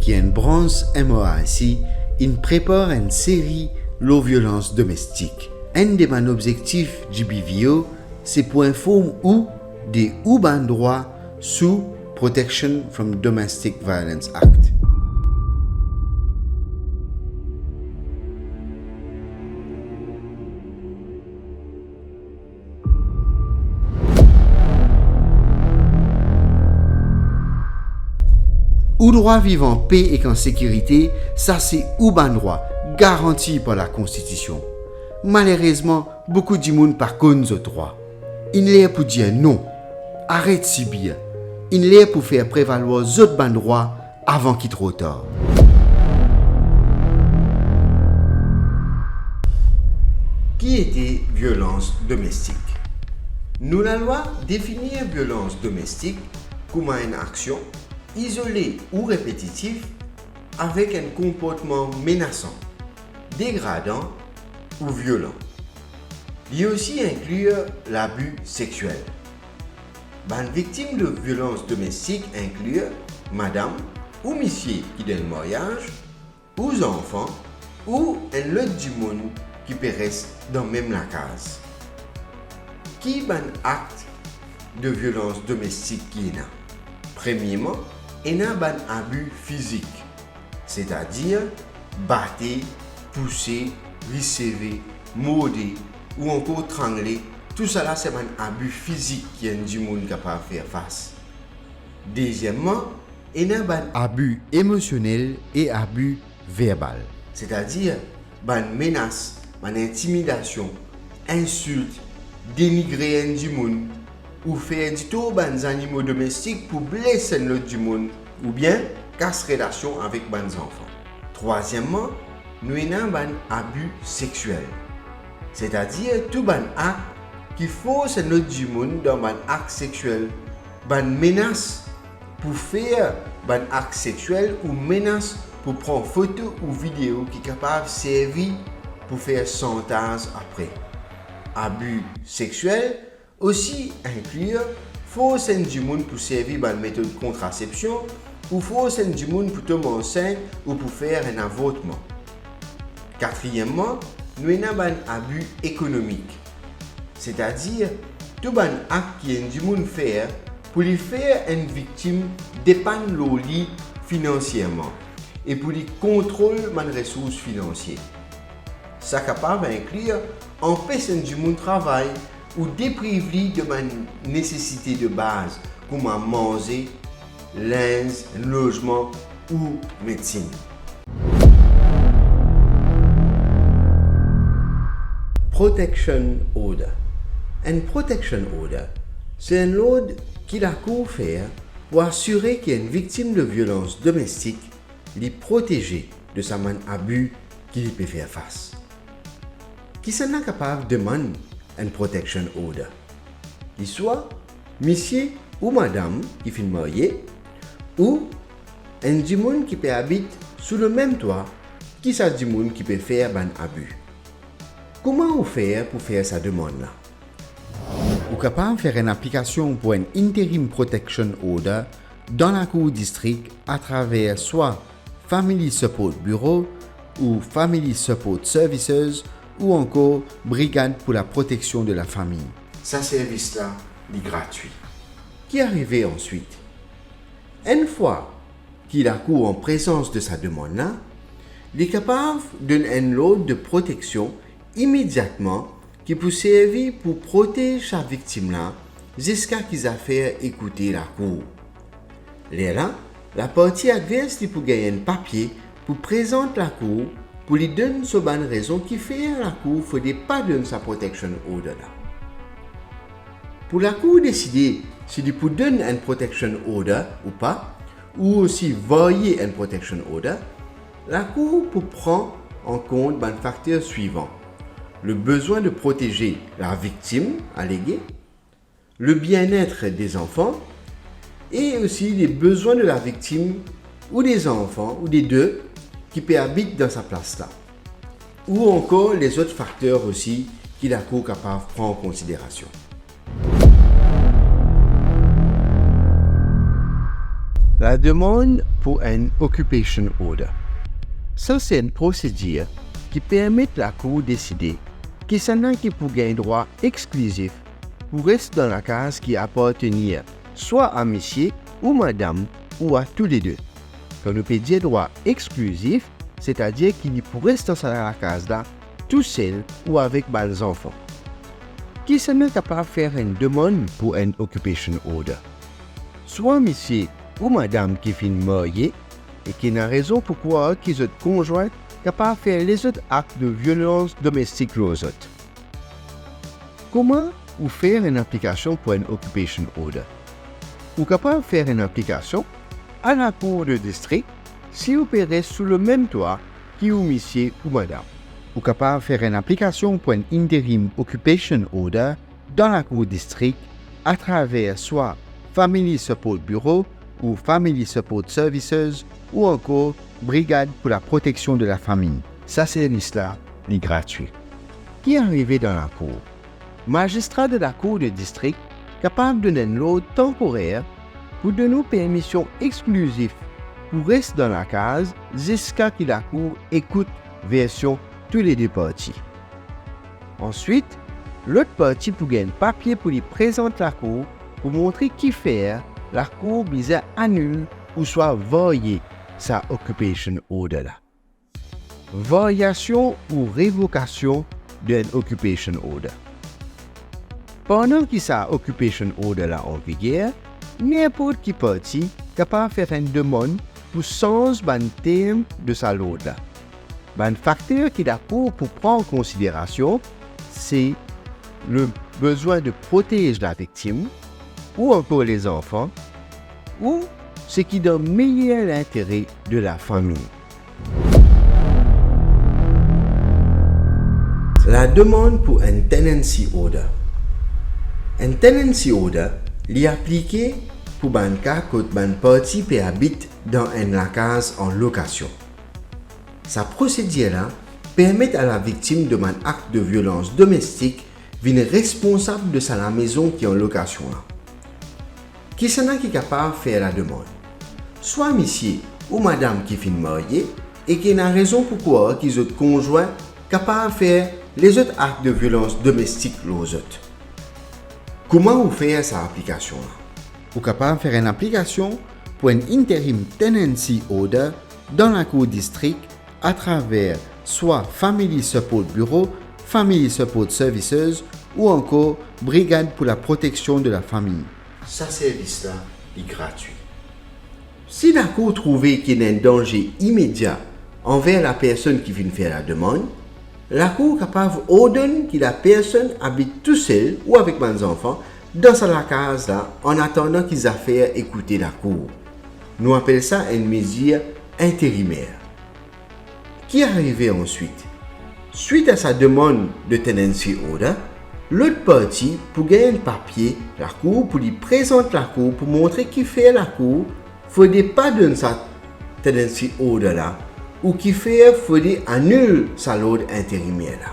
qui est une branche MOAC, il prépare une série de violences domestiques. Un de mes objectifs du BVO, c'est pour informer des droits sous Protection from Domestic Violence Act. Ou droit vivre en paix et en sécurité, ça c'est ou ban droit, garanti par la Constitution. Malheureusement, beaucoup de monde par contre ce droit. Il est pour dire non, arrête si bien. Il est pour faire prévaloir autres ban droit avant qu'il trop tard. Qui était violence domestique? Nous la loi définit violence domestique comme une action isolé ou répétitif avec un comportement menaçant, dégradant ou violent. Il aussi inclure l'abus sexuel. Les victimes de violences domestiques incluent madame ou monsieur qui donne mariage, ou enfants, ou un lot du monde qui périssent dans même la case. Qui est acte de violence domestique qui est là? Premièrement, il y a un abus physique, c'est-à-dire battre, pousser, recevoir, morder ou encore trangler. Tout cela, c'est un abus physique qui est du monde capable de faire face. Deuxièmement, il y a un abus émotionnel et abus verbal, c'est-à-dire une menace, une intimidation, insulte, dénigrer du monde, ou faire du tout aux animaux domestiques pour blesser l'autre du monde, ou bien casse relation avec les enfants. Troisièmement, nous avons un abus sexuel, c'est-à-dire tout un acte qui force l'autre du monde dans un acte sexuel, une menace pour faire un acte sexuel ou menace pour prendre photo ou vidéo qui est capable de servir pour faire chantage après. Abus sexuel aussi inclure force du monde pour servir une méthode de contraception ou force du monde pour tomber enceinte ou pour faire un avortement. Quatrièmement, nous avons un abus économique, c'est-à-dire tout un acte qui est du monde faire pour lui faire une victime dépendre de lui financièrement et pour lui contrôler les ressources financières. Ça capable d'inclure empêcher du monde travail ou dépriver de ma nécessité de base, comme à manger, linge, logement ou médecine. Protection Order. Un Protection Order, c'est un ordre qui la Cour fait pour assurer qu'une victime de violence domestique est protégée de sa main abus qu'il peut faire face. Qui s'en est capable de demander un protection order? Il soit monsieur ou madame qui finit marié ou un du monde qui peut habiter sous le même toit qui ça du monde qui peut faire un abus. Comment faire pour faire sa demande là? Vous capable de faire une application pour un interim protection order dans la cour district à travers soit Family Support Bureau ou Family Support Services ou encore Brigade pour la protection de la famille. Ce service-là est gratuit. Qui arrivait ensuite? Une fois qu'il a cours en présence de sa demande-là, il est capable de donner un lot de protection immédiatement qui peut servir pour protéger sa victime-là jusqu'à qu'ils a fait écouter la cour. Là, la partie adverse peut gagner un papier pour présenter la cour pour lui donner ce bonne raison qui fait à la cour ne faut pas donner sa protection order là. Pour la cour décider si il peut donner un protection order ou pas, ou aussi varier un protection order, la cour peut prendre en compte les facteurs suivants: le besoin de protéger la victime alléguée, le bien-être des enfants et aussi les besoins de la victime ou des enfants ou des deux qui peut habiter dans sa place là, ou encore les autres facteurs aussi que la Cour capable prend en considération. La demande pour un occupation order. Ça, c'est une procédure qui permet à la Cour de décider qui s'en a qui pour gagner droit exclusif pour rester dans la case qui appartenait soit à monsieur ou madame ou à tous les deux. Quand on peut dire droit exclusif, c'est-à-dire qu'il pourrait rester dans la case là tout seul ou avec des enfants. Qui s'en est capable de faire une demande pour un occupation order? Soit monsieur ou madame qui finit marié et qui n'a raison pour croire qu'ils sont conjoints capables de faire les autres actes de violence domestique aux autres. Comment ou faire une application pour un occupation order? Ou capable de faire une application à la cour de district si vous opérez sous le même toit que monsieur ou madame. Ou capable de faire une application pour un interim occupation order dans la cour district à travers soit Family Support Bureau ou Family Support Services ou encore Brigade pour la protection de la famille. Ça, c'est une histoire gratuite. Qui est arrivé dans la cour? Magistrat de la cour de district capable de donner une ordre temporaire pour donner permission exclusive pour rester dans la case jusqu'à ce que la cour écoute version tous les deux parties. Ensuite, l'autre partie pour gagner un papier pour lui présenter la cour pour montrer qui faire, la cour vise annule ou soit varier sa occupation order là. Variation ou révocation d'un occupation order. Pendant que sa occupation order là en vigueur, n'importe qui partie capable de faire une demande pour changer le terme de sa loi là. Un facteur qui est pour prendre en considération, c'est le besoin de protéger la victime, ou encore les enfants, ou ce qui donne meilleur l'intérêt de la famille. La demande pour un tenancy order. Un tenancy order est appliqué pour un cas quand une partie peut habiter dans une case en location. Sa procédure-là permet à la victime de un acte de violence domestique d'être responsable de sa maison qui est en location. Qui est capable de faire la demande? Soit monsieur ou madame qui finit marié et qui n'a raison pour croire qu'ils sont conjoints capables de faire les autres actes de violence domestique aux autres. Comment vous faire sa application? Vous êtes capable de faire une application pour un interim tenancy order dans la cour district à travers soit Family Support Bureau, Family Support Services ou encore Brigade pour la protection de la famille. Ce service-là est gratuit. Si la cour trouve qu'il y a un danger immédiat envers la personne qui vient faire la demande, la cour est capable d'ordonner que la personne habite tout seul ou avec ses enfants dans sa case là, en attendant qu'ils aient fait écouter la cour. Nous appelons ça une mesure intérimaire. Qui est arrivé ensuite? Suite à sa demande de tenancy order, l'autre partie pour gagner un papier, la cour pour lui présenter la cour pour montrer qu'il fait la cour, il ne faudrait pas donner sa tenancy order là, ou qu'il fait, il faudrait annuler sa loi intérimaire là.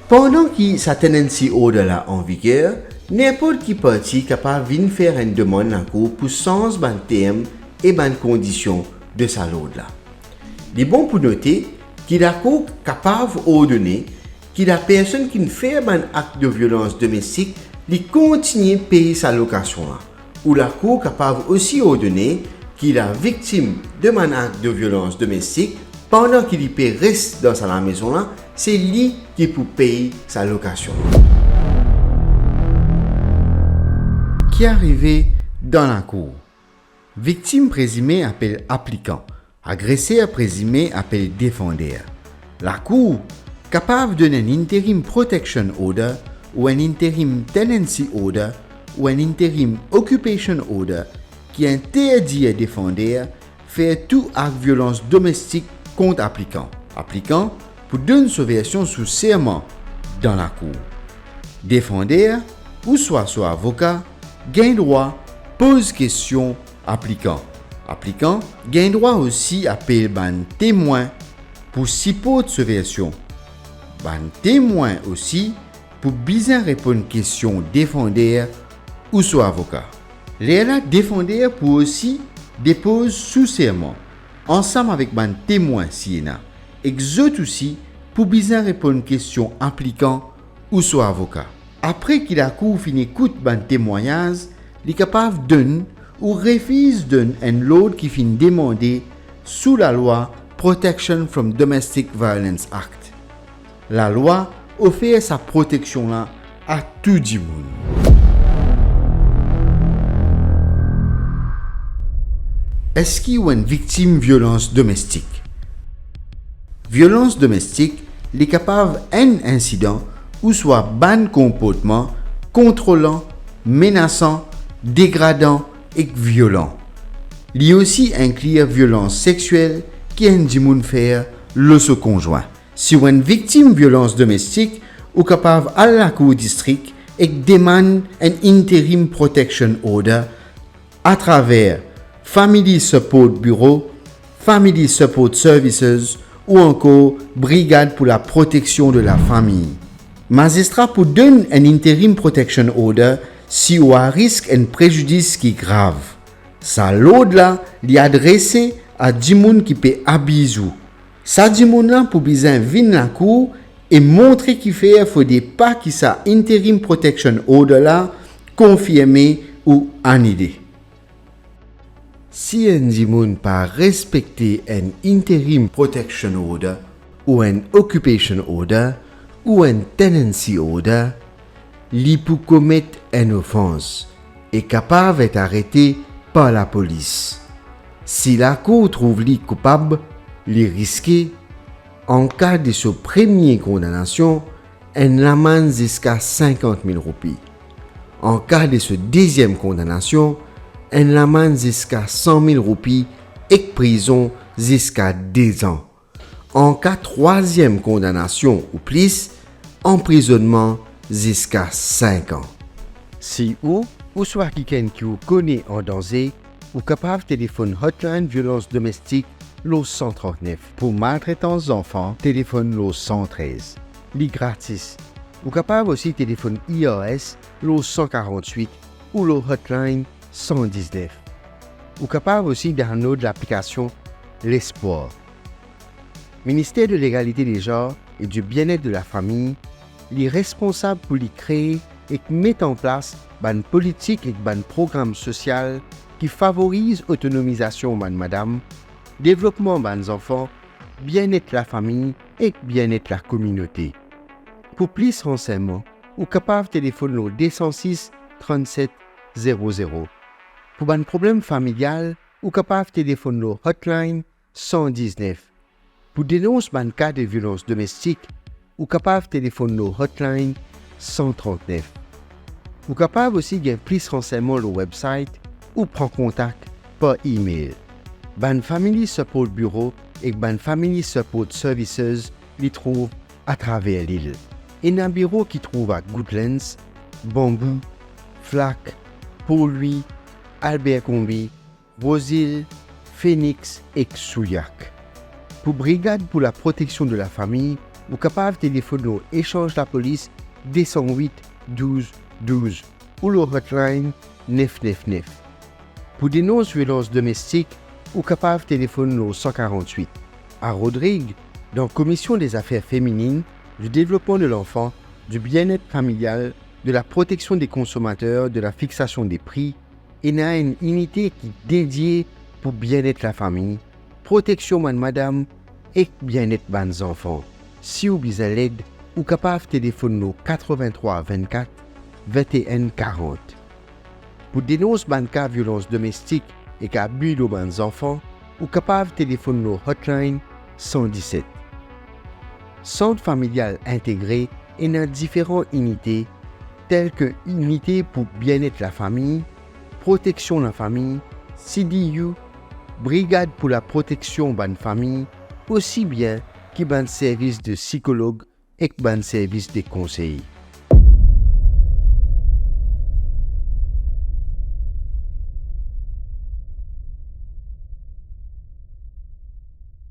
Pendant que sa tenancy order là en vigueur, n'importe qui partie capable de faire une demande à la cour pour changer le terme et les conditions de sa loi là. Il est bon pour noter que la cour est capable d'ordonner que la personne qui fait un acte de violence domestique continue de payer sa location là. Ou la cour est capable aussi d'ordonner que la victime de un acte de violence domestique, pendant qu'il reste dans sa maison là, c'est lui qui peut payer sa location. Qui est arrivé dans la cour? Victime présumée appelle applicant. Agresseur présumé appelle défendeur. La cour capable de donner un interim protection order ou un interim tenancy order ou un interim occupation order qui interdit à défendeur faire tout acte de violence domestique contre applicant. Applicant pour donner sa version sous serment dans la cour. Défendeur ou soit avocat gagne droit pose question applicant. Applicant gagne droit aussi à appeler un témoin pour supporter sa version. Un témoin aussi pour bien répondre aux questions défendeur ou soit avocat. Les la défendeur pour aussi dépose sous serment, ensemble avec ban témoin siena, et eux aussi pour bien répondre aux questions impliquant ou soit avocat. Après qu'il a cour fini écoute ban témoignage, il est capable de donner ou refuse de donner un lot qui finit demander sous la loi Protection from Domestic Violence Act. La loi offre sa protection là à tout le monde. Est-ce qu'il y a une victime de violence domestique? Violence domestique est capable d'un incident ou soit ban comportement contrôlant, menaçant, dégradant et violent. Il y a aussi inclure violence sexuelle qui est un faire le se conjoint. Si vous êtes une victime de violence domestique, vous êtes capable à la cour district et demande un interim protection order à travers Family Support Bureau, Family Support Services ou encore Brigade pour la protection de la famille. Magistrat pour donner un interim protection order si vous avez risque un préjudice qui est grave. Ça l'ordre là, il est adressé à des gens qui peut abuser. Ça des gens là pour bien venir la cour et montrer qu'il faut des pas qui ça interim protection order là confirmé ou annulé. Si un gens pas respecter un interim protection order ou un occupation order ou un tenancy order, li pour commettre une offense est capable d'être arrêté par la police. Si la cour trouve lui coupable, li risqué, en cas de sa première condamnation, une amende jusqu'à 50 000 roupies. En cas de sa deuxième condamnation, une amende jusqu'à 100 000 roupies et prison jusqu'à 2 ans. En cas de troisième condamnation ou plus, emprisonnement jusqu'à 5 ans. Si ou soit quelqu'un qui vous connaît en danger, ou capable téléphone hotline violence domestique le 139. Pour maltraitance d'enfants, téléphone le 113. Li gratis. Ou capable aussi téléphone IRS le 148 ou le hotline 119. Ou capable aussi download l'application L'Espoir. Ministère de l'égalité des genres et du bien-être de la famille, les responsables pour les créer et mettre en place une politique et un programme social qui favorise l'autonomisation de madame, développement des enfants, bien-être la famille et bien-être la communauté. Pour plus de renseignements, ou capable téléphoner au 206 37 00. Pour un problème familial, ou capable téléphoner au hotline 119. Pour dénoncer un cas de violence domestique, ou capable téléphoner au hotline 139. Ou capable aussi de plus de renseignements au website ou prendre contact par email. Ban Family Support Bureau et Ban Family Support Services les trouvent à travers l'île. Et un bureau qui trouve à Goodlands, Bambou, Flac, Port-Louis, Albert-Combi, Roseville, Phoenix et Souillac. Pour Brigade pour la protection de la famille, vous êtes capable de téléphoner au échange de la police 208 12 12 ou le hotline 999. Pour dénoncer violence domestique, ou capable de téléphoner au 148. À Rodrigue, dans la Commission des affaires féminines, du développement de l'enfant, du bien-être familial, de la protection des consommateurs, de la fixation des prix, il y a une unité qui est dédiée pour bien-être la famille, protection de madame et bien-être des enfants. Si vous avez besoin d'aide, ou capable de téléphoner au 83 24 21 40. Pour dénoncer un cas de violence domestique et qu'abus de enfants, ou capable de téléphoner au hotline 117. Centre familial intégré est dans différentes unités telles que unité pour bien-être la famille, protection de la famille, CDU, brigade pour la protection de la famille, aussi bien que ban service de psychologue et ban service de conseil.